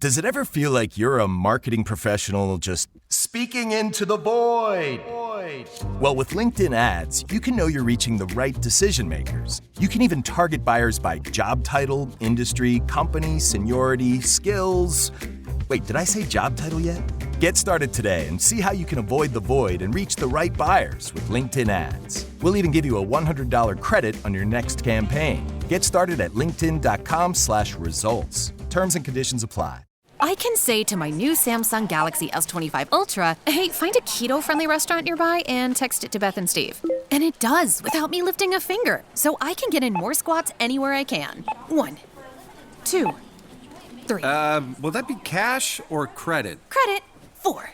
Does it ever feel like you're a marketing professional just speaking into the void? Well, with LinkedIn ads, you can know you're reaching the right decision makers. You can even target buyers by job title, industry, company, seniority, skills. Wait, did I say job title yet? Get started today and see how you can avoid the void and reach the right buyers with LinkedIn ads. We'll even give you a $100 credit on your next campaign. Get started at linkedin.com/results. Terms and conditions apply. I can say to my new Samsung Galaxy S25 Ultra, hey, find a keto-friendly restaurant nearby and text it to Beth and Steve. And it does, without me lifting a finger. So I can get in more squats anywhere I can. 1, 2, 3. Will that be cash or credit? Credit. 4.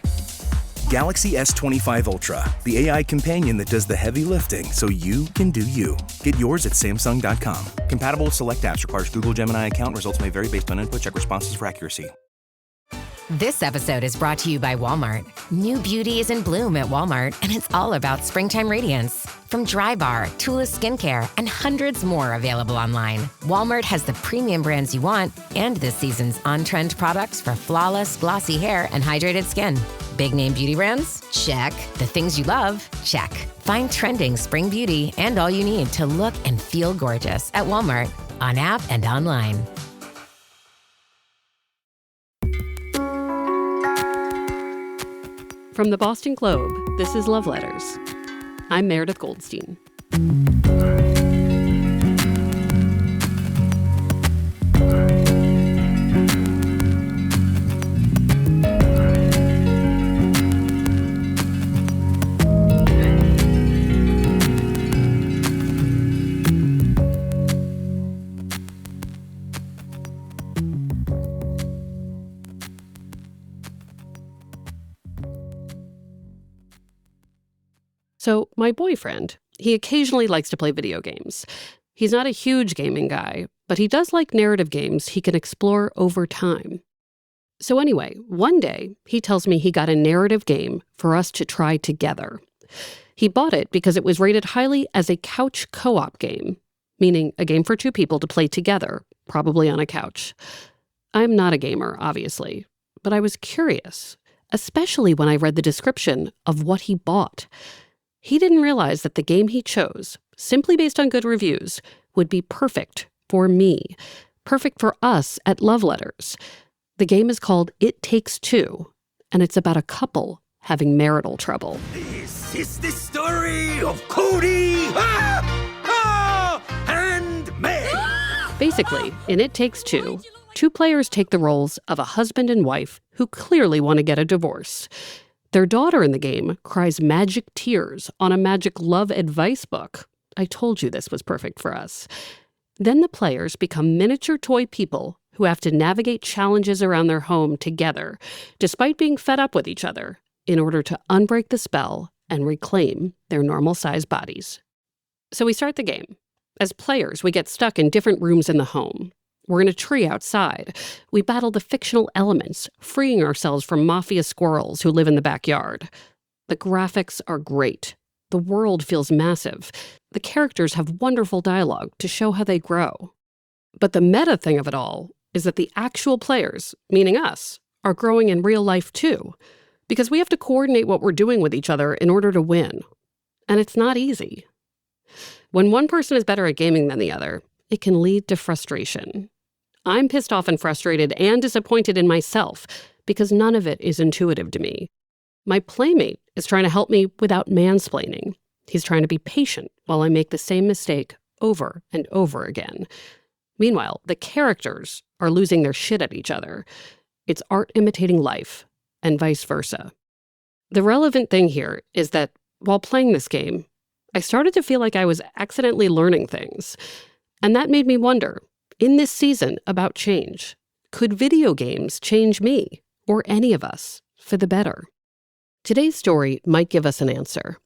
Galaxy S25 Ultra, the AI companion that does the heavy lifting so you can do you. Get yours at Samsung.com. Compatible with select apps. Requires Google Gemini account. Results may vary based on input. Check responses for accuracy. This episode is brought to you by Walmart. New beauty is in bloom at Walmart, and it's all about springtime radiance. From Drybar, Tula Skincare, and hundreds more available online, Walmart has the premium brands you want and this season's on-trend products for flawless, glossy hair and hydrated skin. Big name beauty brands? Check. The things you love? Check. Find trending spring beauty and all you need to look and feel gorgeous at Walmart, on app and online. From the Boston Globe, this is Love Letters. I'm Meredith Goldstein. So my boyfriend, he occasionally likes to play video games. He's not a huge gaming guy, but he does like narrative games he can explore over time. So anyway, one day he tells me he got a narrative game for us to try together. He bought it because it was rated highly as a couch co-op game, meaning a game for two people to play together, probably on a couch. I'm not a gamer, obviously, but I was curious, especially when I read the description of what he bought. He didn't realize that the game he chose, simply based on good reviews, would be perfect for me, perfect for us at Love Letters. The game is called It Takes Two, and it's about a couple having marital trouble. This is the story of Cody and Meg. Basically, in It Takes Two, two players take the roles of a husband and wife who clearly want to get a divorce. Their daughter in the game cries magic tears on a magic love advice book. I told you this was perfect for us. Then the players become miniature toy people who have to navigate challenges around their home together, despite being fed up with each other, in order to unbreak the spell and reclaim their normal-sized bodies. So we start the game. As players, we get stuck in different rooms in the home. We're in a tree outside. We battle the fictional elements, freeing ourselves from mafia squirrels who live in the backyard. The graphics are great. The world feels massive. The characters have wonderful dialogue to show how they grow. But the meta thing of it all is that the actual players, meaning us, are growing in real life too, because we have to coordinate what we're doing with each other in order to win. And it's not easy. When one person is better at gaming than the other, it can lead to frustration. I'm pissed off and frustrated and disappointed in myself because none of it is intuitive to me. My playmate is trying to help me without mansplaining. He's trying to be patient while I make the same mistake over and over again. Meanwhile, the characters are losing their shit at each other. It's art imitating life, and vice versa. The relevant thing here is that while playing this game, I started to feel like I was accidentally learning things. And that made me wonder, in this season about change, could video games change me, or any of us, for the better? Today's story might give us an answer.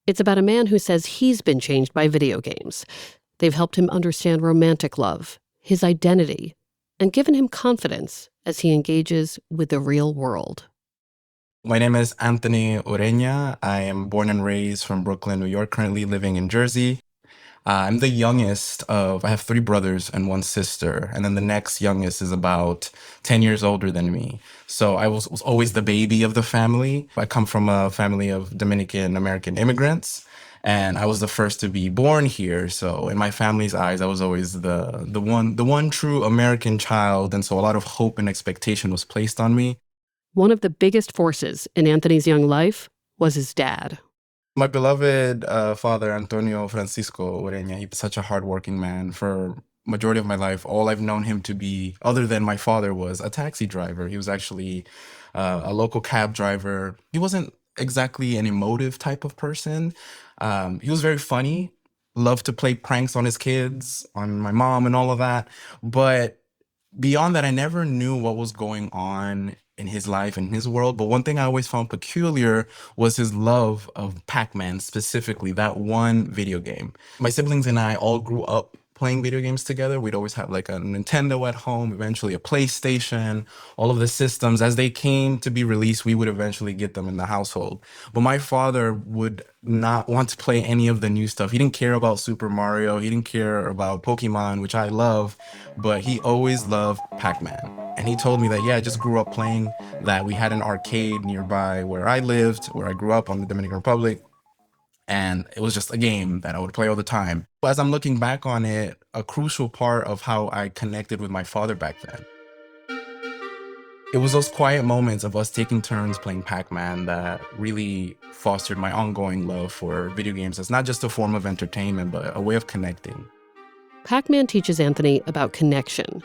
It's about a man who says he's been changed by video games. They've helped him understand romantic love, his identity, and given him confidence as he engages with the real world. My name is Anthony Ureña. I am born and raised from Brooklyn, New York, currently living in Jersey. I'm the youngest I have three brothers and one sister. And then the next youngest is about 10 years older than me. So I was always the baby of the family. I come from a family of Dominican American immigrants. And I was the first to be born here. So in my family's eyes, I was always the one true American child. And so a lot of hope and expectation was placed on me. One of the biggest forces in Anthony's young life was his dad. My beloved father, Antonio Francisco Ureña, he was such a hardworking man. For majority of my life, all I've known him to be, other than my father, was a taxi driver. He was actually a local cab driver. He wasn't exactly an emotive type of person. He was very funny, loved to play pranks on his kids, on my mom and all of that. But beyond that, I never knew what was going on in his life and his world. But one thing I always found peculiar was his love of Pac-Man, specifically that one video game. My siblings and I all grew up playing video games together. We'd always have like a Nintendo at home, eventually a PlayStation, all of the systems. As they came to be released, we would eventually get them in the household. But my father would not want to play any of the new stuff. He didn't care about Super Mario. He didn't care about Pokemon, which I love, but he always loved Pac-Man. And he told me that, yeah, I just grew up playing that. We had an arcade nearby where I lived, where I grew up on the Dominican Republic. And it was just a game that I would play all the time. But as I'm looking back on it, a crucial part of how I connected with my father back then, it was those quiet moments of us taking turns playing Pac-Man that really fostered my ongoing love for video games as not just a form of entertainment, but a way of connecting. Pac-Man teaches Anthony about connection.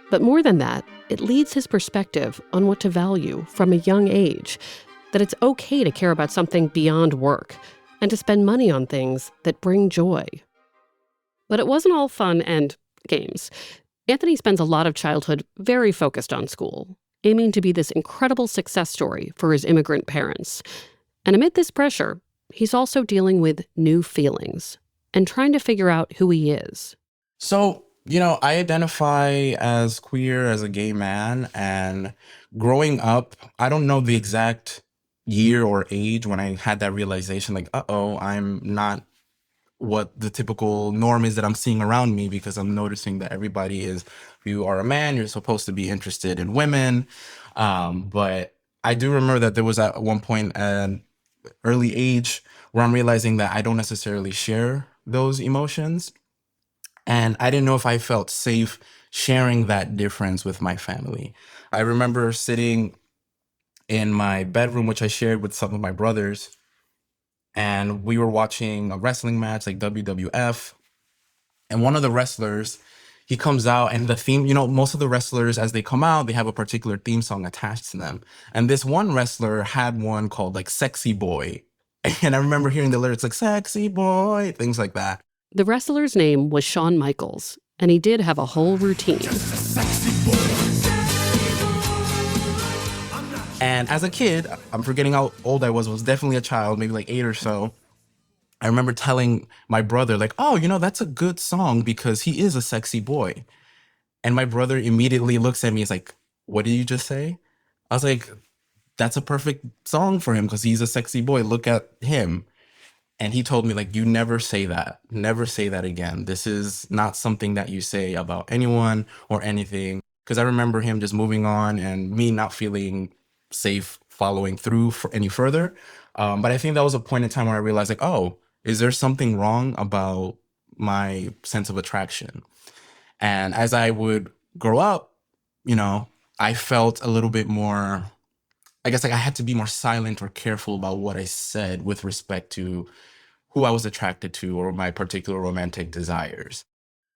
But more than that, it leads his perspective on what to value from a young age, that it's okay to care about something beyond work, and to spend money on things that bring joy. But it wasn't all fun and games. Anthony spends a lot of childhood very focused on school, aiming to be this incredible success story for his immigrant parents. And amid this pressure, he's also dealing with new feelings and trying to figure out who he is. So, I identify as queer, as a gay man, and growing up, I don't know the exact year or age when I had that realization, like, I'm not what the typical norm is that I'm seeing around me, because I'm noticing that everybody is, if you are a man, you're supposed to be interested in women. But I do remember that there was at one point at an early age where I'm realizing that I don't necessarily share those emotions. And I didn't know if I felt safe sharing that difference with my family. I remember sitting in my bedroom, which I shared with some of my brothers, and we were watching a wrestling match like WWF. And one of the wrestlers, he comes out, and the theme, most of the wrestlers, as they come out, they have a particular theme song attached to them. And this one wrestler had one called like Sexy Boy. And I remember hearing the lyrics like Sexy Boy, things like that. The wrestler's name was Shawn Michaels, and he did have a whole routine. And as a kid, I'm forgetting how old I was definitely a child, maybe like 8 or so. I remember telling my brother, like, that's a good song because he is a sexy boy. And my brother immediately looks at me, he's like, what did you just say? I was like, that's a perfect song for him because he's a sexy boy. Look at him. And he told me, like, you never say that. Never say that again. This is not something that you say about anyone or anything. Because I remember him just moving on and me not feeling safe following through for any further. But I think that was a point in time where I realized, like, is there something wrong about my sense of attraction? And as I would grow up, I felt a little bit more, I guess, like I had to be more silent or careful about what I said with respect to who I was attracted to or my particular romantic desires.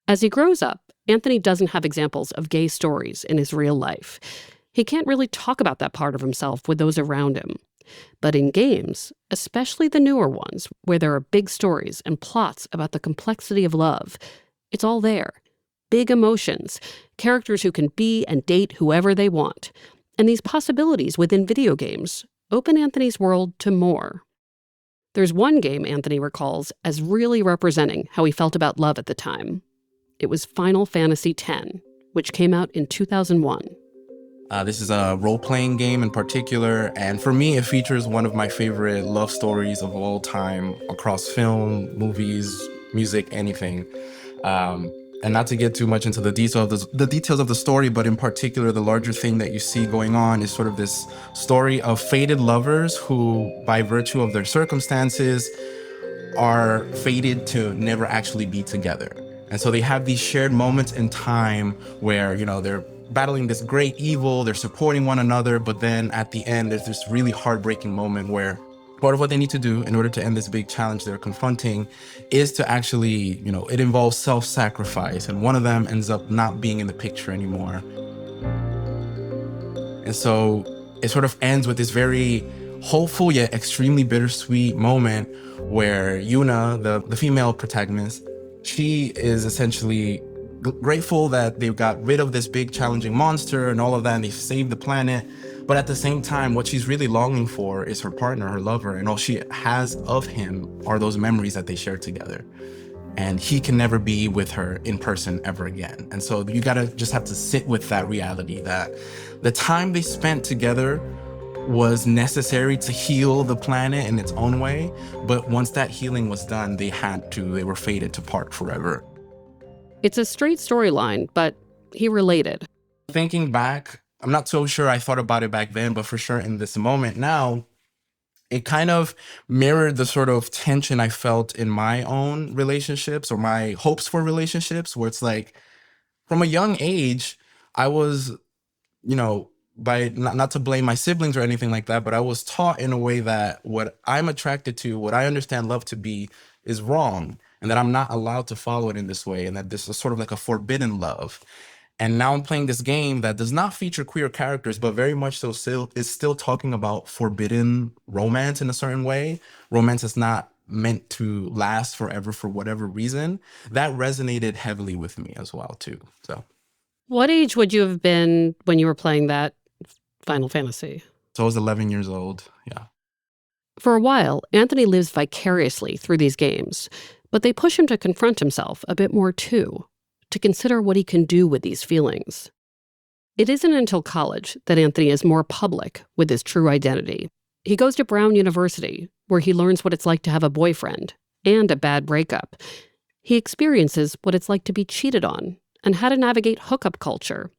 As he grows up, Anthony doesn't have examples of gay stories in his real life. He can't really talk about that part of himself with those around him. But in games, especially the newer ones, where there are big stories and plots about the complexity of love, it's all there. Big emotions, characters who can be and date whoever they want. And these possibilities within video games open Anthony's world to more. There's one game Anthony recalls as really representing how he felt about love at the time. It was Final Fantasy X, which came out in 2001. This is a role-playing game in particular, and for me, it features one of my favorite love stories of all time across film, movies, music, anything. And not to get too much into the details of the story, but in particular, the larger thing that you see going on is sort of this story of fated lovers who, by virtue of their circumstances, are fated to never actually be together. And so they have these shared moments in time where, they're battling this great evil, they're supporting one another, but then at the end, there's this really heartbreaking moment where part of what they need to do in order to end this big challenge they're confronting is to actually, it involves self-sacrifice, and one of them ends up not being in the picture anymore. And so it sort of ends with this very hopeful yet extremely bittersweet moment where Yuna, the female protagonist, she is essentially grateful that they've got rid of this big challenging monster and all of that, and they've saved the planet. But at the same time, what she's really longing for is her partner, her lover, and all she has of him are those memories that they shared together. And he can never be with her in person ever again. And so you gotta just have to sit with that reality that the time they spent together was necessary to heal the planet in its own way. But once that healing was done, they were fated to part forever. It's a straight storyline, but he related. Thinking back, I'm not so sure I thought about it back then, but for sure in this moment now, it kind of mirrored the sort of tension I felt in my own relationships or my hopes for relationships, where it's like, from a young age, I was, by not to blame my siblings or anything like that, but I was taught in a way that what I'm attracted to, what I understand love to be, is wrong, and that I'm not allowed to follow it in this way, and that this is sort of like a forbidden love. And now I'm playing this game that does not feature queer characters, but very much so is still talking about forbidden romance in a certain way. Romance is not meant to last forever for whatever reason. That resonated heavily with me as well, too. So, what age would you have been when you were playing that Final Fantasy? So I was 11 years old, yeah. For a while, Anthony lives vicariously through these games, but they push him to confront himself a bit more too, to consider what he can do with these feelings. It isn't until college that Anthony is more public with his true identity. He goes to Brown University, where he learns what it's like to have a boyfriend and a bad breakup. He experiences what it's like to be cheated on and how to navigate hookup culture.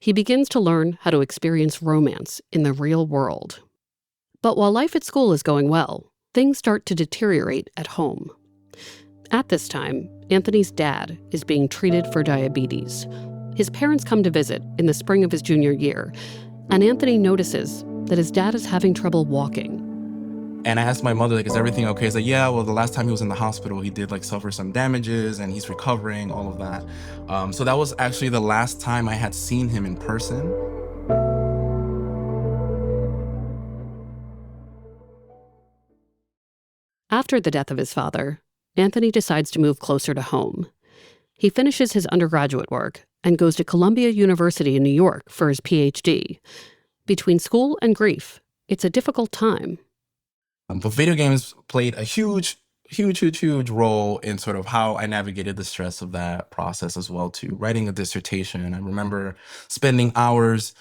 He begins to learn how to experience romance in the real world. But while life at school is going well, things start to deteriorate at home. At this time, Anthony's dad is being treated for diabetes. His parents come to visit in the spring of his junior year, and Anthony notices that his dad is having trouble walking. And I asked my mother, is everything okay? She's like, yeah, well, the last time he was in the hospital, he did suffer some damages and he's recovering, all of that. So that was actually the last time I had seen him in person. After the death of his father, Anthony decides to move closer to home. He finishes his undergraduate work and goes to Columbia University in New York for his PhD. Between school and grief, it's a difficult time. But video games played a huge role in sort of how I navigated the stress of that process as well, too. Writing a dissertation, I remember spending hours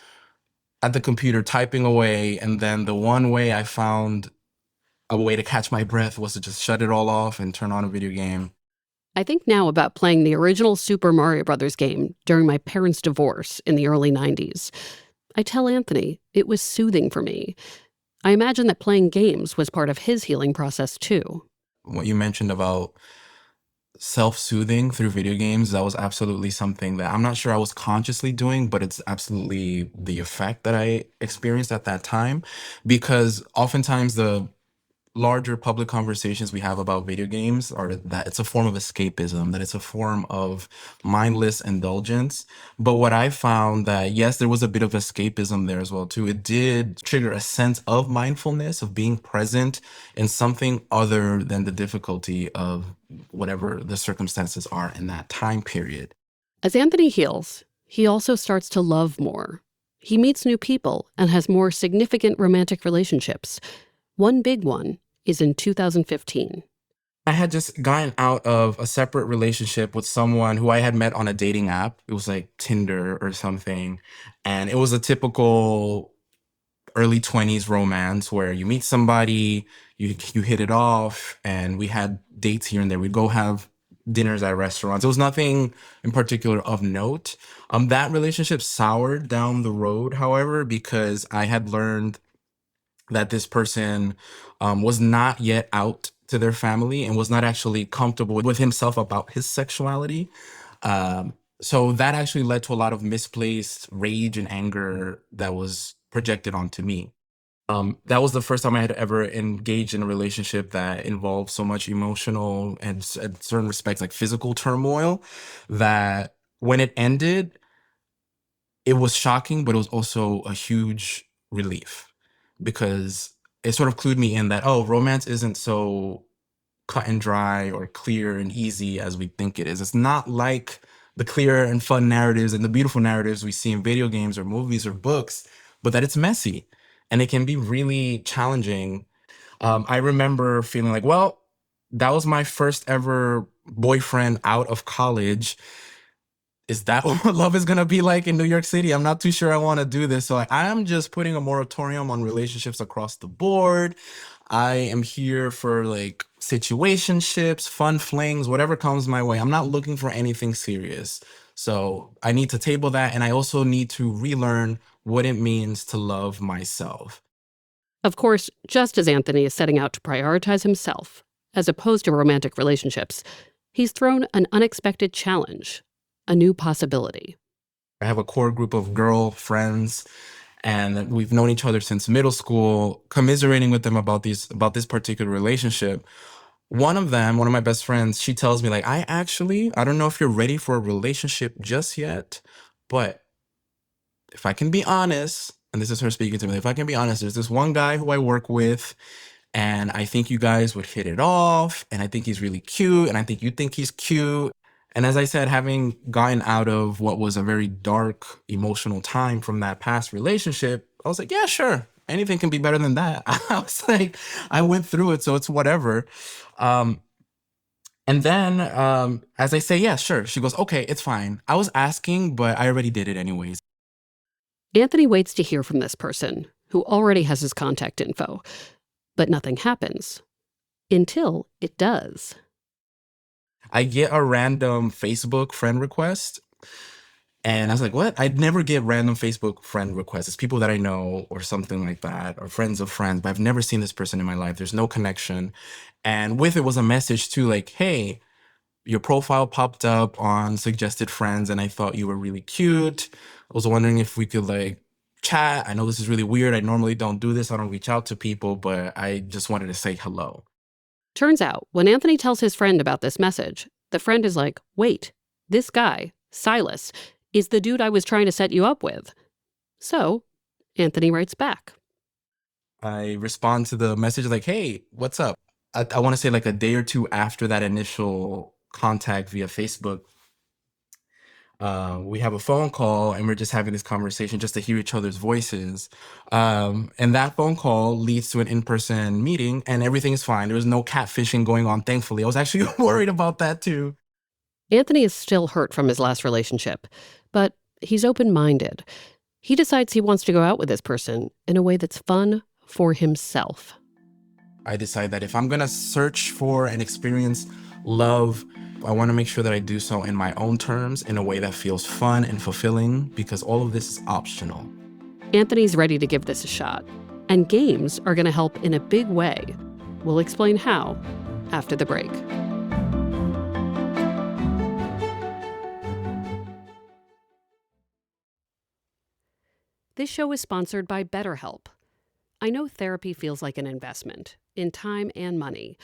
at the computer typing away, and then the one way I found a way to catch my breath was to just shut it all off and turn on a video game. I think now about playing the original Super Mario Brothers game during my parents' divorce in the early 90s. I tell Anthony it was soothing for me. I imagine that playing games was part of his healing process too. What you mentioned about self-soothing through video games, that was absolutely something that I'm not sure I was consciously doing, but it's absolutely the effect that I experienced at that time. Because oftentimes the larger public conversations we have about video games are that it's a form of escapism, that it's a form of mindless indulgence. But what I found that, yes, there was a bit of escapism there as well, too. It did trigger a sense of mindfulness, of being present in something other than the difficulty of whatever the circumstances are in that time period. As Anthony heals, he also starts to love more. He meets new people and has more significant romantic relationships. One big one is in 2015. I had just gotten out of a separate relationship with someone who I had met on a dating app. It was like Tinder or something. And it was a typical early 20s romance where you meet somebody, you hit it off, and we had dates here and there. We'd go have dinners at restaurants. It was nothing in particular of note. That relationship soured down the road, however, because I had learned that this person was not yet out to their family and was not actually comfortable with himself about his sexuality. So that actually led to a lot of misplaced rage and anger that was projected onto me. That was the first time I had ever engaged in a relationship that involved so much emotional and in certain respects like physical turmoil, that when it ended, it was shocking, but it was also a huge relief because it sort of clued me in that, oh, romance isn't so cut and dry or clear and easy as we think it is. It's not like the clear and fun narratives and the beautiful narratives we see in video games or movies or books, but that it's messy and it can be really challenging. I remember feeling like, well, that was my first ever boyfriend out of college. Is that what love is going to be like in New York City? I'm not too sure I want to do this. So I am just putting a moratorium on relationships across the board. I am here for like situationships, fun flings, whatever comes my way. I'm not looking for anything serious. So I need to table that. And I also need to relearn what it means to love myself. Of course, just as Anthony is setting out to prioritize himself, as opposed to romantic relationships, he's thrown an unexpected challenge, a new possibility. I have a core group of girl friends, and we've known each other since middle school, commiserating with them about this particular relationship. One of my best friends, she tells me like, I don't know if you're ready for a relationship just yet, but if I can be honest, and this is her speaking to me, if I can be honest, there's this one guy who I work with, and I think you guys would hit it off, and I think he's really cute, and I think you think he's cute. And as I said, having gotten out of what was a very dark, emotional time from that past relationship, I was like, yeah, sure. Anything can be better than that. I was like, I went through it, so it's whatever. And then as I say, yeah, sure. She goes, okay, it's fine. I was asking, but I already did it anyways. Anthony waits to hear from this person, who already has his contact info. But nothing happens. Until it does. I get a random Facebook friend request. And I was like, what? I'd never get random Facebook friend requests. It's people that I know or something like that, or friends of friends, but I've never seen this person in my life. There's no connection. And with it was a message too, like, hey, your profile popped up on suggested friends and I thought you were really cute. I was wondering if we could like chat. I know this is really weird. I normally don't do this. I don't reach out to people, but I just wanted to say hello. Turns out, when Anthony tells his friend about this message, the friend is like, wait, this guy, Silas, is the dude I was trying to set you up with. So, Anthony writes back. I respond to the message like, hey, what's up? I want to say like a day or two after that initial contact via Facebook, we have a phone call and we're just having this conversation just to hear each other's voices. And that phone call leads to an in-person meeting and everything is fine. There was no catfishing going on, thankfully. I was actually worried about that too. Anthony is still hurt from his last relationship, but he's open-minded. He decides he wants to go out with this person in a way that's fun for himself. I decide that if I'm going to search for and experience love, I want to make sure that I do so in my own terms, in a way that feels fun and fulfilling, because all of this is optional. Anthony's ready to give this a shot, and games are going to help in a big way. We'll explain how after the break. This show is sponsored by BetterHelp. I know therapy feels like an investment in time and money,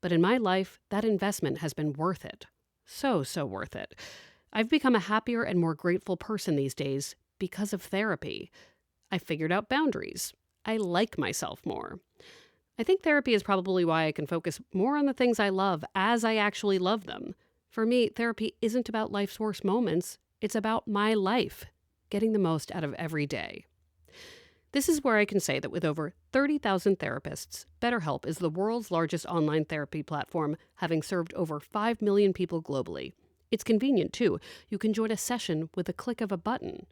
but in my life, that investment has been worth it. So worth it. I've become a happier and more grateful person these days because of therapy. I figured out boundaries. I like myself more. I think therapy is probably why I can focus more on the things I love as I actually love them. For me, therapy isn't about life's worst moments. It's about my life, getting the most out of every day. This is where I can say that with over 30,000 therapists, BetterHelp is the world's largest online therapy platform, having served over 5 million people globally. It's convenient, too. You can join a session with a click of a button.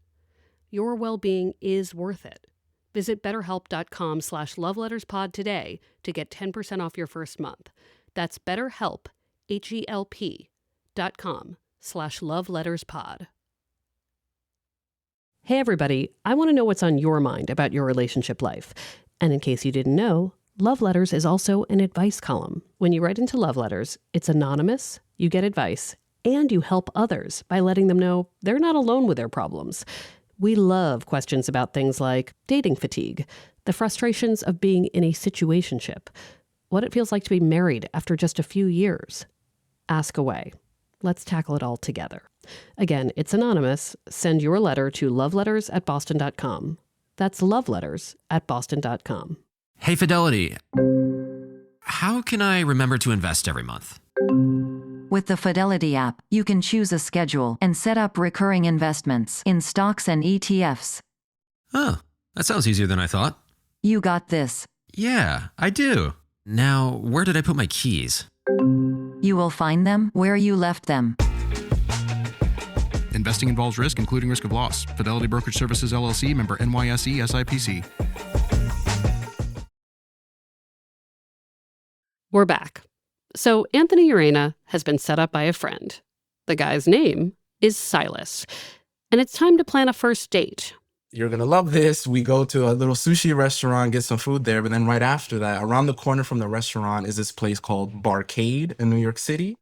Your well-being is worth it. Visit betterhelp.com/loveletterspod today to get 10% off your first month. That's BetterHelp, HELP.com/loveletterspod. Hey everybody, I want to know what's on your mind about your relationship life. And in case you didn't know, Love Letters is also an advice column. When you write into Love Letters, it's anonymous, you get advice, and you help others by letting them know they're not alone with their problems. We love questions about things like dating fatigue, the frustrations of being in a situationship, what it feels like to be married after just a few years. Ask away. Let's tackle it all together. Again, it's anonymous. Send your letter to loveletters@boston.com. That's loveletters@boston.com. Hey, Fidelity. How can I remember to invest every month? With the Fidelity app, you can choose a schedule and set up recurring investments in stocks and ETFs. Oh, that sounds easier than I thought. You got this. Yeah, I do. Now, where did I put my keys? You will find them where you left them. Investing involves risk, including risk of loss. Fidelity Brokerage Services, LLC, member NYSE, SIPC. We're back. So Anthony Ureña has been set up by a friend. The guy's name is Silas. And it's time to plan a first date. You're going to love this. We go to a little sushi restaurant, get some food there. But then right after that, around the corner from the restaurant is this place called Barcade in New York City.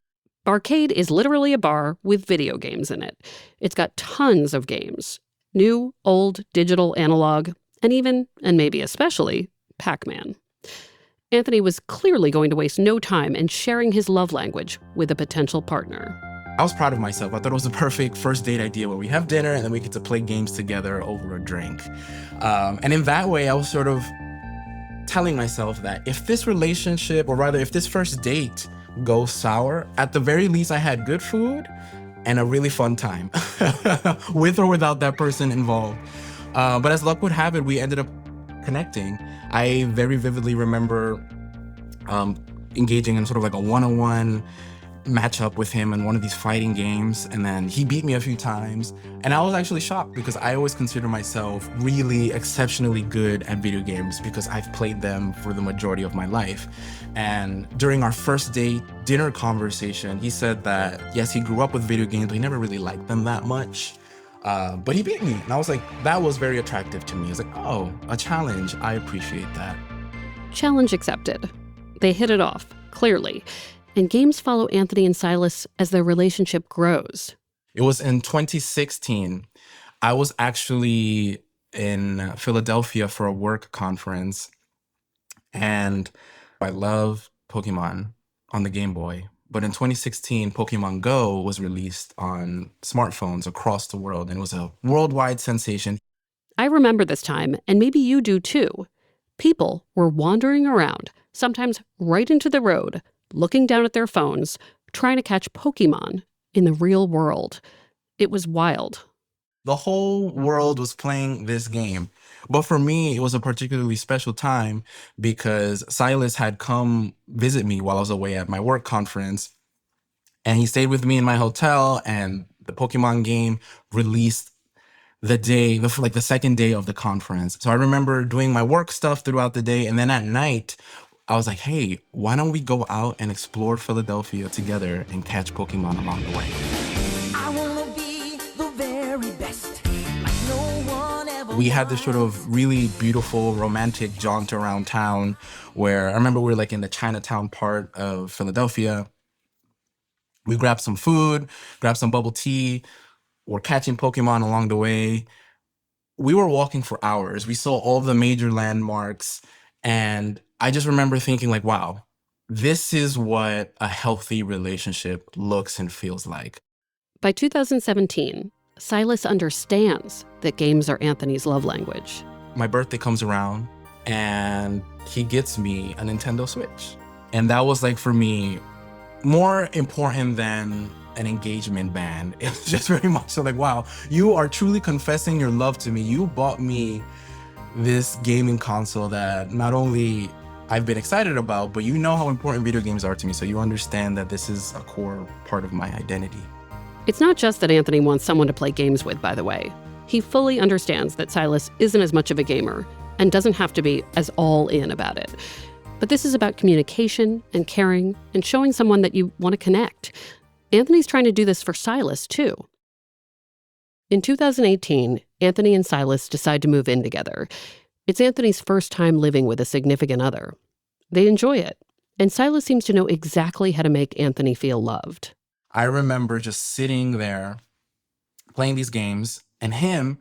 Barcade is literally a bar with video games in it. It's got tons of games. New, old, digital, analog, and even, and maybe especially, Pac-Man. Anthony was clearly going to waste no time in sharing his love language with a potential partner. I was proud of myself. I thought it was the perfect first date idea where we have dinner and then we get to play games together over a drink. And in that way, I was sort of telling myself that if this relationship, or rather if this first date goes sour, at the very least I had good food and a really fun time with or without that person involved. But as luck would have it, we ended up connecting. I very vividly remember engaging in sort of like a one-on-one matchup with him in one of these fighting games, and then he beat me a few times, and I was actually shocked because I always consider myself really exceptionally good at video games because I've played them for the majority of my life. And during our first date dinner conversation, he said that yes, he grew up with video games, but he never really liked them that much. But he beat me, and I was like, that was very attractive to me. I was like, oh, a challenge. I appreciate that. Challenge accepted. They hit it off, clearly. And games follow Anthony and Silas as their relationship grows. It was in 2016. I was actually in Philadelphia for a work conference, and I love Pokemon on the Game Boy. But in 2016, Pokemon Go was released on smartphones across the world, and it was a worldwide sensation. I remember this time, and maybe you do too. People were wandering around, sometimes right into the road, looking down at their phones, trying to catch Pokemon in the real world. It was wild. The whole world was playing this game. But for me, it was a particularly special time because Silas had come visit me while I was away at my work conference. And he stayed with me in my hotel, and the Pokemon game released the second day of the conference. So I remember doing my work stuff throughout the day. And then at night, I was like, hey, why don't we go out and explore Philadelphia together and catch Pokemon along the way? I wanna be the very best, like no one ever. We had this sort of really beautiful romantic jaunt around town where I remember we were like in the Chinatown part of Philadelphia. We grabbed some food, grabbed some bubble tea. We're catching Pokemon along the way. We were walking for hours. We saw all the major landmarks, and I just remember thinking like, wow, this is what a healthy relationship looks and feels like. By 2017, Silas understands that games are Anthony's love language. My birthday comes around and he gets me a Nintendo Switch. And that was like, for me, more important than an engagement band. It was just very much so like, wow, you are truly confessing your love to me. You bought me this gaming console that not only I've been excited about, but you know how important video games are to me. So you understand that this is a core part of my identity. It's not just that Anthony wants someone to play games with, by the way. He fully understands that Silas isn't as much of a gamer, and doesn't have to be as all in about it. But this is about communication and caring and showing someone that you want to connect. Anthony's trying to do this for Silas, too. In 2018, Anthony and Silas decide to move in together. It's Anthony's first time living with a significant other. They enjoy it, and Silas seems to know exactly how to make Anthony feel loved. I remember just sitting there playing these games, and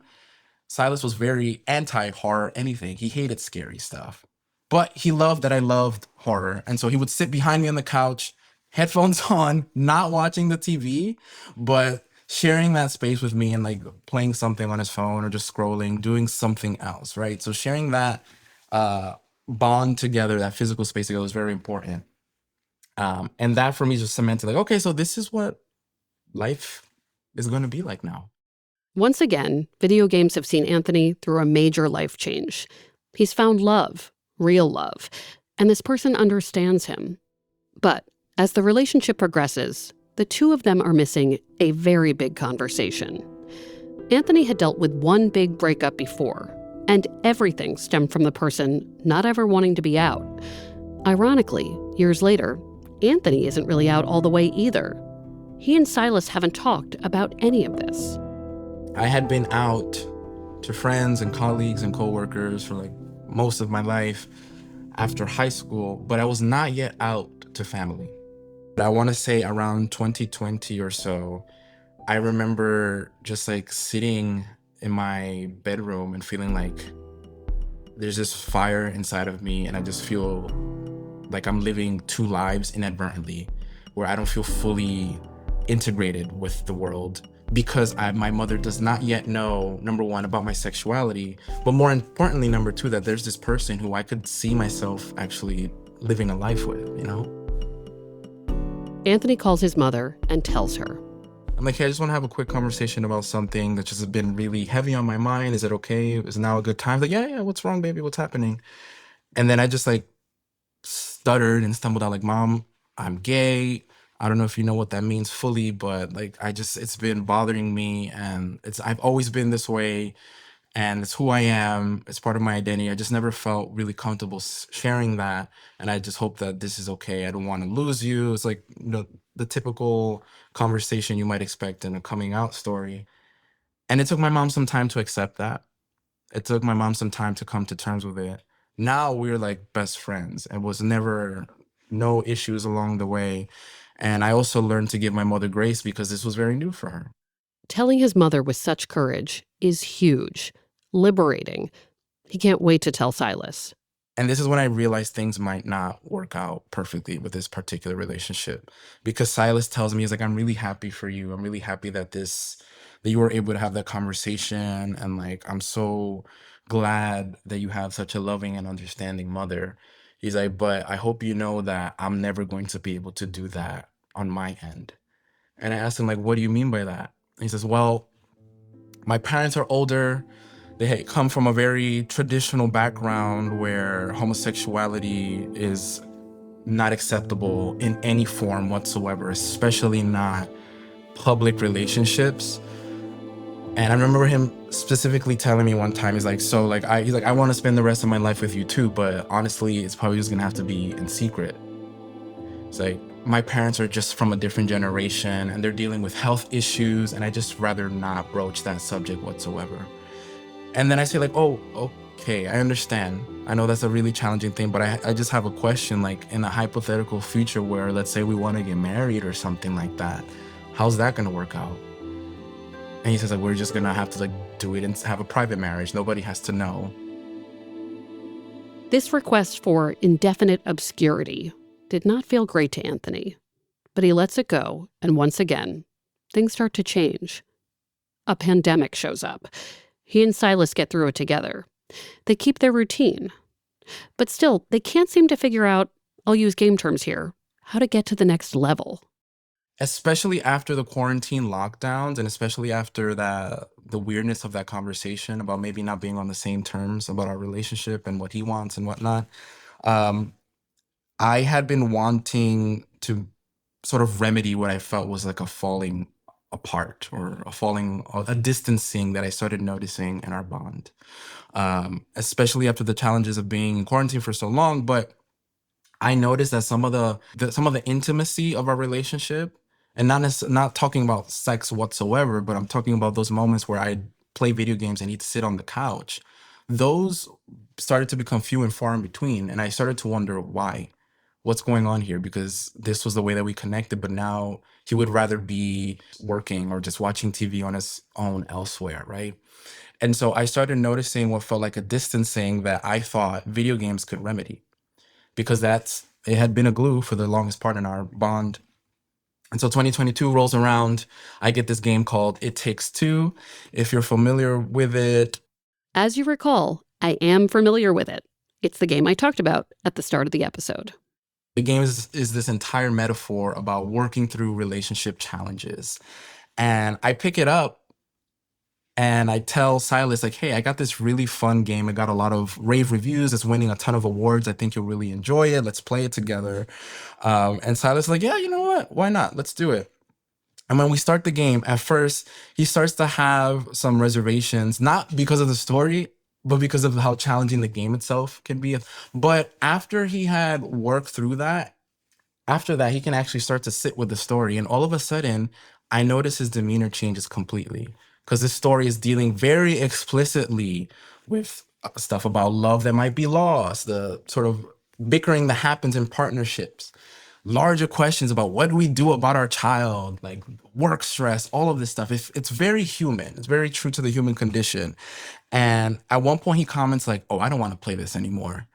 Silas was very anti-horror anything. He hated scary stuff. But he loved that I loved horror. And so he would sit behind me on the couch, headphones on, not watching the TV, but sharing that space with me and like playing something on his phone or just scrolling, doing something else, right? So sharing that bond together, that physical space together was very important. And that for me just cemented like, okay, so this is what life is going to be like now. Once again, video games have seen Anthony through a major life change. He's found love, real love, and this person understands him. But as the relationship progresses, the two of them are missing a very big conversation. Anthony had dealt with one big breakup before, and everything stemmed from the person not ever wanting to be out. Ironically, years later, Anthony isn't really out all the way either. He and Silas haven't talked about any of this. I had been out to friends and colleagues and coworkers for like most of my life after high school, but I was not yet out to family. I want to say around 2020 or so, I remember just like sitting in my bedroom and feeling like there's this fire inside of me, and I just feel like I'm living two lives inadvertently, where I don't feel fully integrated with the world because my mother does not yet know, number one, about my sexuality, but more importantly, number two, that there's this person who I could see myself actually living a life with, you know? Anthony calls his mother and tells her. I'm like, hey, I just want to have a quick conversation about something that just has been really heavy on my mind. Is it okay? Is now a good time? Like, yeah, what's wrong, baby? What's happening? And then I just like stuttered and stumbled out like, Mom, I'm gay. I don't know if you know what that means fully, but like, it's been bothering me, and I've always been this way, and it's who I am. It's part of my identity. I just never felt really comfortable sharing that. And I just hope that this is okay. I don't want to lose you. It's like, you know, the typical conversation you might expect in a coming out story. And it took my mom some time to accept that. It took my mom some time to come to terms with it. Now we're like best friends, and was never no issues along the way. And I also learned to give my mother grace because this was very new for her. Telling his mother with such courage is huge, liberating. He can't wait to tell Silas. And this is when I realized things might not work out perfectly with this particular relationship. Because Silas tells me, he's like, I'm really happy for you. I'm really happy that you were able to have that conversation. And like, I'm so glad that you have such a loving and understanding mother. He's like, but I hope you know that I'm never going to be able to do that on my end. And I asked him, like, what do you mean by that? He says, well, my parents are older. They come from a very traditional background where homosexuality is not acceptable in any form whatsoever, especially not public relationships. And I remember him specifically telling me one time, he's like, I want to spend the rest of my life with you too, but honestly, it's probably just gonna have to be in secret. It's like, my parents are just from a different generation and they're dealing with health issues, and I just rather not broach that subject whatsoever. And then I say like, oh, okay, I understand. I know that's a really challenging thing, but I just have a question, like in a hypothetical future where let's say we want to get married or something like that, how's that gonna work out? And he says like, we're just gonna have to like do it and have a private marriage. Nobody has to know. This request for indefinite obscurity did not feel great to Anthony, but he lets it go, and once again, things start to change. A pandemic shows up. He and Silas get through it together. They keep their routine. But still, they can't seem to figure out, I'll use game terms here, how to get to the next level. Especially after the quarantine lockdowns, and especially after the weirdness of that conversation about maybe not being on the same terms about our relationship and what he wants and whatnot. I had been wanting to sort of remedy what I felt was like a falling apart, or a distancing that I started noticing in our bond, especially after the challenges of being in quarantine for so long. But I noticed that some of the intimacy of our relationship, and not talking about sex whatsoever, but I'm talking about those moments where I play video games and he'd sit on the couch. Those started to become few and far in between, and I started to wonder why. What's going on here? Because this was the way that we connected, but now he would rather be working or just watching TV on his own elsewhere, right? And so I started noticing what felt like a distancing that I thought video games could remedy, because it had been a glue for the longest part in our bond. And so 2022 rolls around. I get this game called It Takes Two. If you're familiar with it. As you recall, I am familiar with it. It's the game I talked about at the start of the episode. The game is this entire metaphor about working through relationship challenges. And I pick it up and I tell Silas, like, hey, I got this really fun game. It got a lot of rave reviews. It's winning a ton of awards. I think you'll really enjoy it. Let's play it together. And Silas is like, yeah, you know what? Why not? Let's do it. And when we start the game, at first, he starts to have some reservations, not because of the story, but because of how challenging the game itself can be. But after he had worked through that, after that, he can actually start to sit with the story. And all of a sudden, I notice his demeanor changes completely, because this story is dealing very explicitly with stuff about love that might be lost, the sort of bickering that happens in partnerships, larger questions about what do we do about our child, like work stress, all of this stuff. It's very human. It's very true to the human condition. And at one point he comments like, oh, I don't want to play this anymore.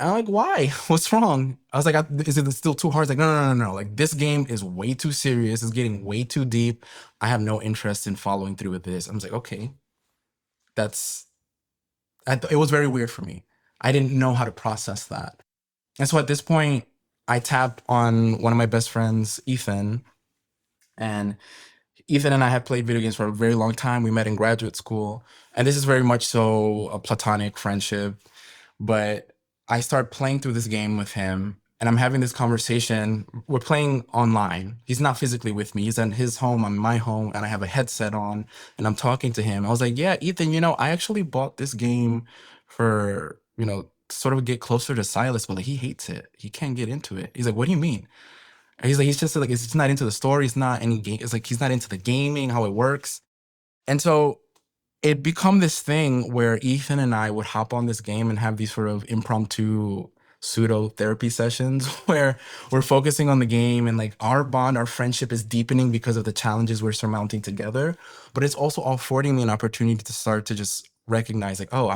And I'm like, why? What's wrong? I was like, is it still too hard? He's like, no. Like, this game is way too serious. It's getting way too deep. I have no interest in following through with this. I was like, okay. It was very weird for me. I didn't know how to process that. And so at this point, I tapped on one of my best friends, Ethan. And Ethan and I have played video games for a very long time. We met in graduate school. And this is very much so a platonic friendship. But I start playing through this game with him, and I'm having this conversation. We're playing online. He's not physically with me. He's at his home, I'm in my home, and I have a headset on, and I'm talking to him. I was like, yeah, Ethan, I actually bought this game for, sort of get closer to Silas, but like he hates it. He can't get into it. He's like, what do you mean? And he's like, it's just not into the story. It's not any game. It's like, he's not into the gaming, how it works. And so it become this thing where Ethan and I would hop on this game and have these sort of impromptu pseudo therapy sessions where we're focusing on the game, and like our bond, our friendship is deepening because of the challenges we're surmounting together. But it's also affording me an opportunity to start to just recognize like, oh,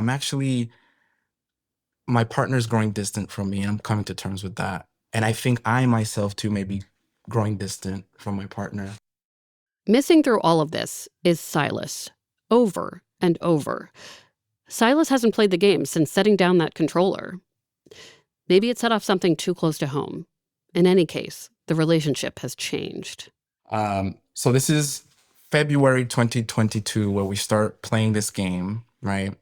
my partner's growing distant from me, and I'm coming to terms with that. And I think I myself too may be growing distant from my partner. Missing through all of this is Silas. Over and over. Silas hasn't played the game since setting down that controller. Maybe it set off something too close to home. In any case, the relationship has changed. So this is February 2022 where we start playing this game, right?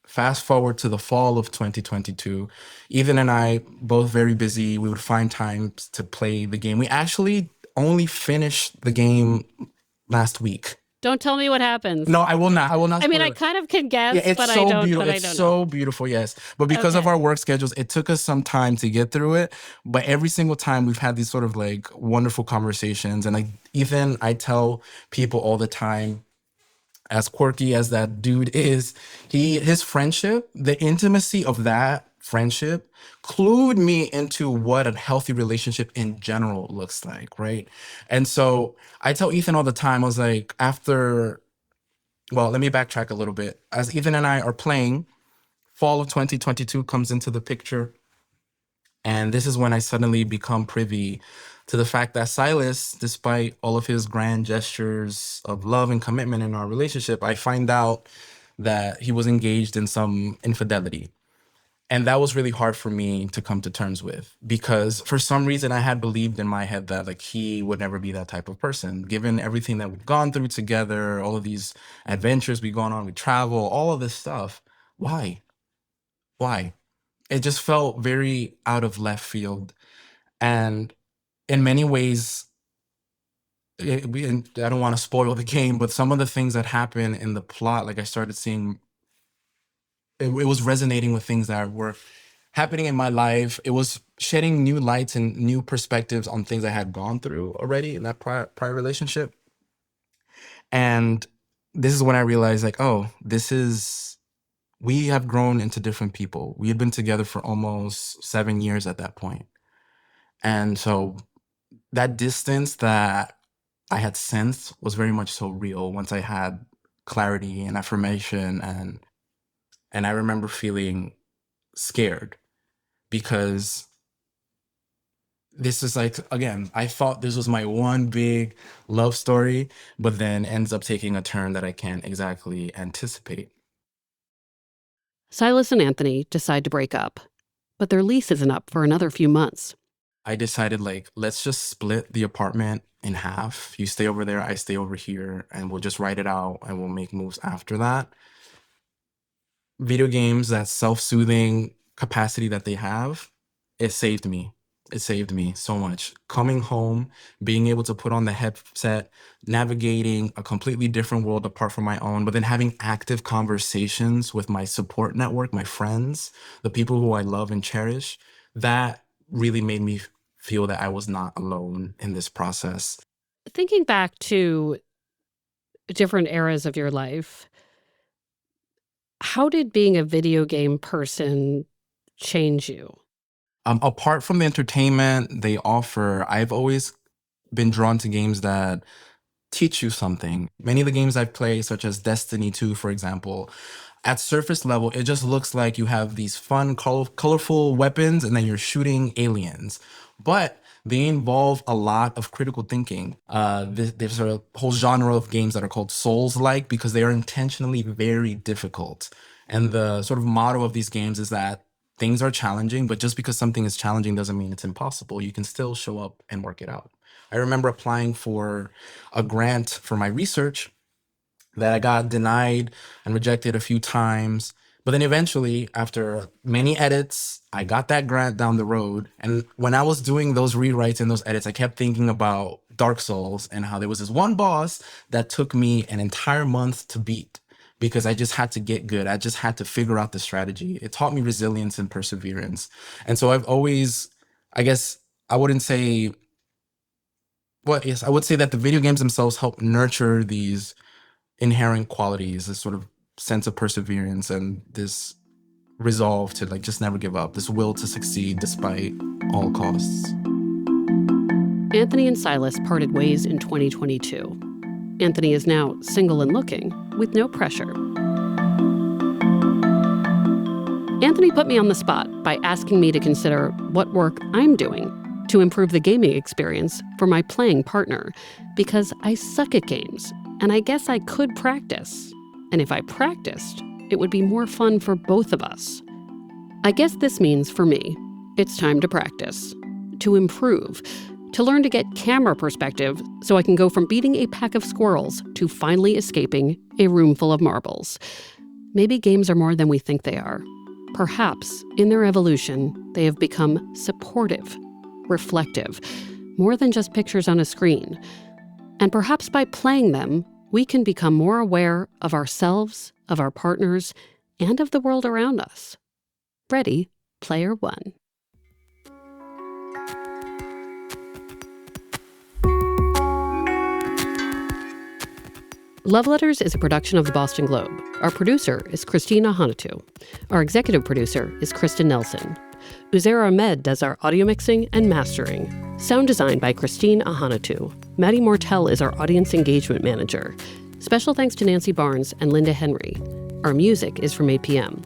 Fast forward to the fall of 2022. Ethan and I, both very busy. We would find time to play the game. We actually only finished the game last week. Don't tell me what happens. No, I will not. I mean, I kind of can guess, it's but so I don't. Beautiful. But it's I don't so know. beautiful, yes. But because of our work schedules, it took us some time to get through it. But every single time we've had these sort of like wonderful conversations. And like Ethan, I tell people all the time, as quirky as that dude is, his friendship, the intimacy of that friendship clued me into what a healthy relationship in general looks like, right? And so I tell Ethan all the time, I was like, let me backtrack a little bit. As Ethan and I are playing, fall of 2022 comes into the picture. And this is when I suddenly become privy to the fact that Silas, despite all of his grand gestures of love and commitment in our relationship, I find out that he was engaged in some infidelity. And that was really hard for me to come to terms with, because for some reason I had believed in my head that like he would never be that type of person, given everything that we've gone through together, all of these adventures we've gone on, we travel, all of this stuff. Why? It just felt very out of left field. And in many ways, and I don't want to spoil the game, but some of the things that happen in the plot, like I started seeing, it was resonating with things that were happening in my life. It was shedding new lights and new perspectives on things I had gone through already in that prior relationship. And this is when I realized, like, oh, we have grown into different people. We had been together for almost 7 years at that point. And so that distance that I had sensed was very much so real once I had clarity and affirmation. And I remember feeling scared because this is like, again, I thought this was my one big love story, but then ends up taking a turn that I can't exactly anticipate. Silas and Anthony decide to break up, but their lease isn't up for another few months. I decided, like, let's just split the apartment in half. You stay over there, I stay over here, and we'll just write it out and we'll make moves after that. Video games, that self-soothing capacity that they have, it saved me. It saved me so much. Coming home, being able to put on the headset, navigating a completely different world apart from my own, but then having active conversations with my support network, my friends, the people who I love and cherish, that really made me feel that I was not alone in this process. Thinking back to different eras of your life, how did being a video game person change you? Apart from the entertainment they offer, I've always been drawn to games that teach you something. Many of the games I've played, such as Destiny 2, for example, at surface level, it just looks like you have these fun, colorful weapons and then you're shooting aliens. But they involve a lot of critical thinking. There's a whole genre of games that are called Souls-like because they are intentionally very difficult. And the sort of motto of these games is that things are challenging, but just because something is challenging doesn't mean it's impossible. You can still show up and work it out. I remember applying for a grant for my research that I got denied and rejected a few times. But then eventually, after many edits, I got that grant down the road. And when I was doing those rewrites and those edits, I kept thinking about Dark Souls and how there was this one boss that took me an entire month to beat because I just had to get good. I just had to figure out the strategy. It taught me resilience and perseverance. And so I've always, I guess, I wouldn't say, well, yes, I would say that the video games themselves help nurture these inherent qualities, this sort of sense of perseverance and this resolve to, like, just never give up, this will to succeed despite all costs. Anthony and Silas parted ways in 2022. Anthony is now single and looking, with no pressure. Anthony put me on the spot by asking me to consider what work I'm doing to improve the gaming experience for my playing partner, because I suck at games, and I guess I could practice. And if I practiced, it would be more fun for both of us. I guess this means, for me, it's time to practice, to improve, to learn to get camera perspective so I can go from beating a pack of squirrels to finally escaping a room full of marbles. Maybe games are more than we think they are. Perhaps, in their evolution, they have become supportive, reflective, more than just pictures on a screen. And perhaps by playing them, we can become more aware of ourselves, of our partners, and of the world around us. Ready, player one. Love Letters is a production of the Boston Globe. Our producer is Christina Hanatu. Our executive producer is Kristen Nelson. Uzair Ahmed does our audio mixing and mastering. Sound design by Christine Ahanatu. Maddie Mortel is our audience engagement manager. Special thanks to Nancy Barnes and Linda Henry. Our music is from APM.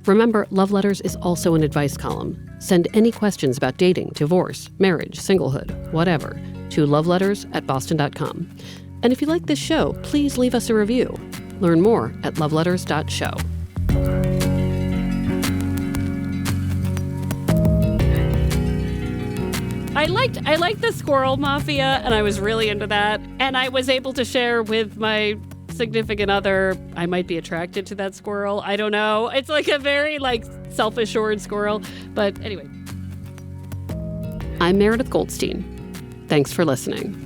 Remember, Love Letters is also an advice column. Send any questions about dating, divorce, marriage, singlehood, whatever, to loveletters@boston.com. And if you like this show, please leave us a review. Learn more at loveletters.show. I liked the Squirrel Mafia, and I was really into that. And I was able to share with my significant other, I might be attracted to that squirrel. I don't know. It's like a very self-assured squirrel. But anyway. I'm Meredith Goldstein. Thanks for listening.